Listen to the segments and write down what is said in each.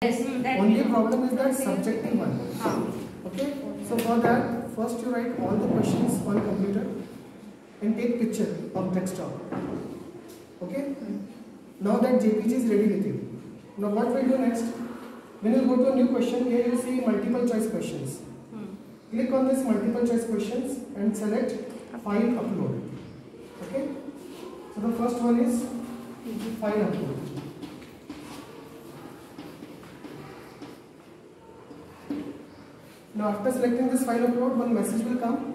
Yes, Only problem is that subjective one. Okay. So for that, first you write all the questions on computer and take picture of desktop. Okay. Now that JPG is ready with you. Now what we'll do next? When you go to a new question, here you see multiple choice questions. Click on this multiple choice questions and select file upload. Okay. So the first one is file upload. Now after selecting this file upload, one message will come.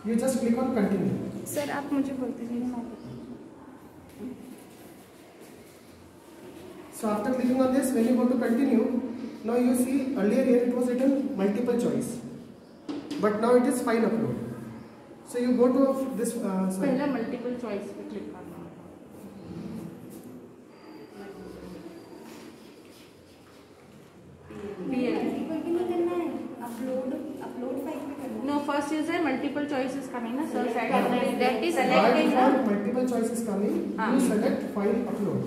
You just click on continue. Sir आप मुझे बोलते रहिए. So after clicking on this, when you go to continue, now you see earlier here it was written multiple choice, but now it is file upload. So you go to this. पहला multiple choice पे click करना. No, first is there multiple choices coming na sir. That is selecting na. Multiple choices coming. You select file upload.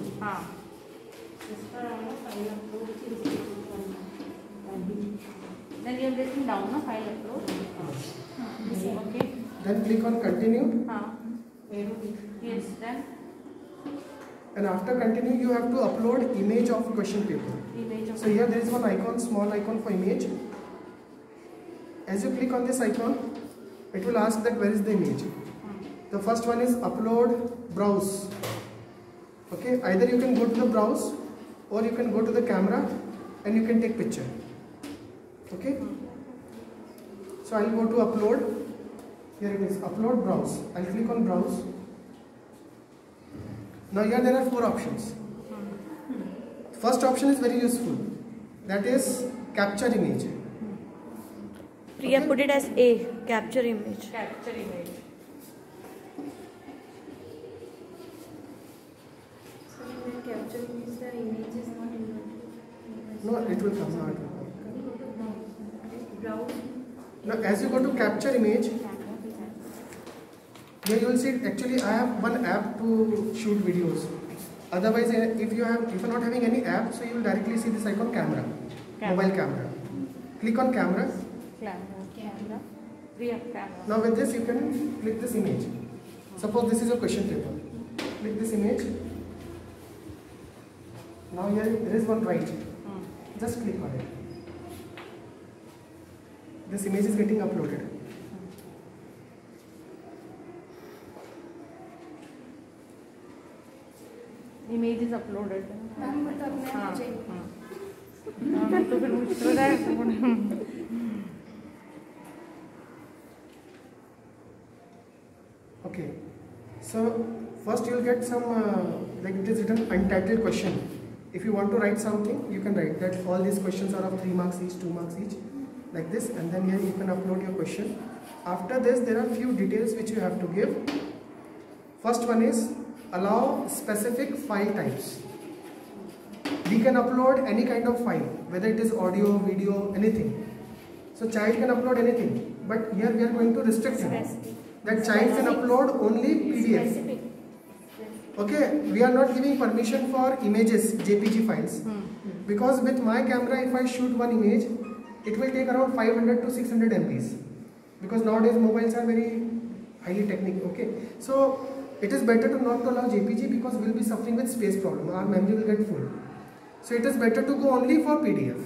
Then you have written down na file upload. Okay. Then click on continue. Yes. Then. And after continue, you have to upload image of question paper. So here there is one icon, small icon for image. As you click on this icon, it will ask that where is the image. The first one is upload, browse. Okay, either you can go to the browse or you can go to the camera and you can take picture. Okay. So I will go to upload. Here it is, upload, browse. I'll click on browse. Now here there are four options. First option is very useful. That is capture image. Priya, okay. Put it as A, capture image. Capture image. So when capture image, the image is not inverted. No, it will come out. Browse. Now as you go to capture image, here you will see actually I have one app to shoot videos. Otherwise, if you are not having any app, so you will directly see this icon camera. Mobile camera. Click on camera. Camera. Now with this you can click this image. Suppose this is a question paper. Click this image. Now here there is one right. Just click on it. This image is getting uploaded. Image is uploaded. Okay. So first you will get some like it is written untitled question. If you want to write something, you can write that all these questions are of 3 marks each, 2 marks each, like this, and then here you can upload your question. After this, there are few details which you have to give. First one is allow specific file types. We can upload any kind of file, whether it is audio, video, anything. So child can upload anything, but here we are going to restrict him. That child can upload only PDF. Okay, we are not giving permission for images, JPG files. Because with my camera, if I shoot one image, it will take around 500 to 600 MBs. Because nowadays mobiles are very highly technical. Okay, so it is better to not allow JPG because we will be suffering with space problem. Our memory will get full. So it is better to go only for PDF.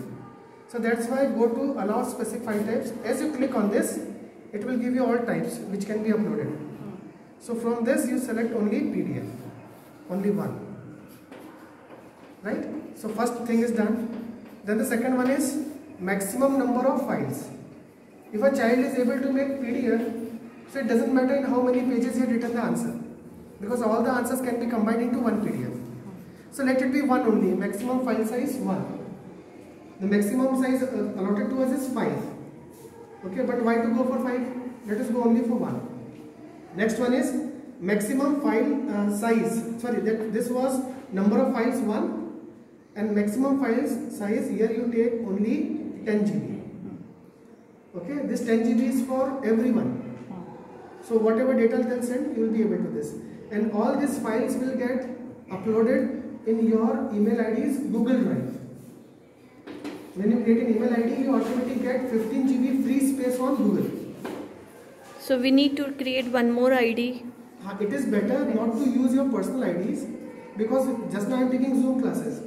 So that's why go to allow specific file types. As you click on this, it will give you all types which can be uploaded. So from this you select only PDF. Only one. Right? So first thing is done. Then the second one is maximum number of files. If a child is able to make PDF, so it doesn't matter in how many pages he had written the answer. Because all the answers can be combined into one PDF. So let it be one only, maximum file size 1. The maximum size allotted to us is 5. Okay, but why to go for 5? Let us go only for 1. Next one is maximum file size. Sorry, this was number of files 1 and maximum files size here you take only 10 GB. Okay, this 10 GB is for everyone. So whatever data they'll send, you will be able to this. And all these files will get uploaded in your email ID's Google Drive. When you create an email ID, you automatically get 15 GB free space on Google. So we need to create one more ID. It is better not to use your personal IDs, because just now I am taking Zoom classes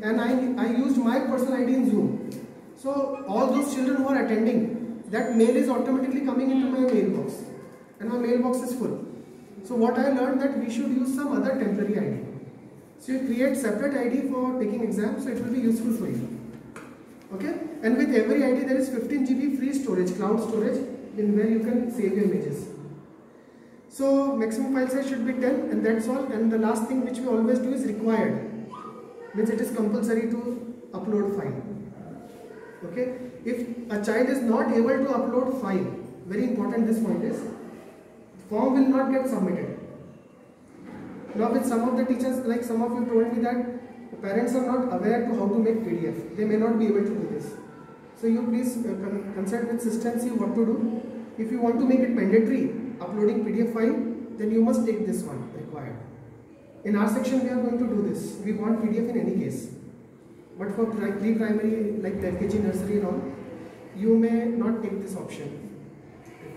and I used my personal ID in Zoom. So all those children who are attending, that mail is automatically coming into my mailbox and my mailbox is full. So what I learned that we should use some other temporary ID. So you create separate ID for taking exams, so it will be useful for you. Okay? And with every ID there is 15 GB free storage, cloud storage, in where you can save your images. So maximum file size should be 10, and that's all. And the last thing which we always do is required, means it is compulsory to upload file. Okay? If a child is not able to upload file, very important this point is, form will not get submitted. Now with some of the teachers, like some of you told me that parents are not aware to how to make PDF. They may not be able to do this. So you please consult with system, see what to do. If you want to make it mandatory, uploading PDF file, then you must take this one, required. In our section we are going to do this. We want PDF in any case. But for pre-primary like LKG, nursery and all, you may not take this option.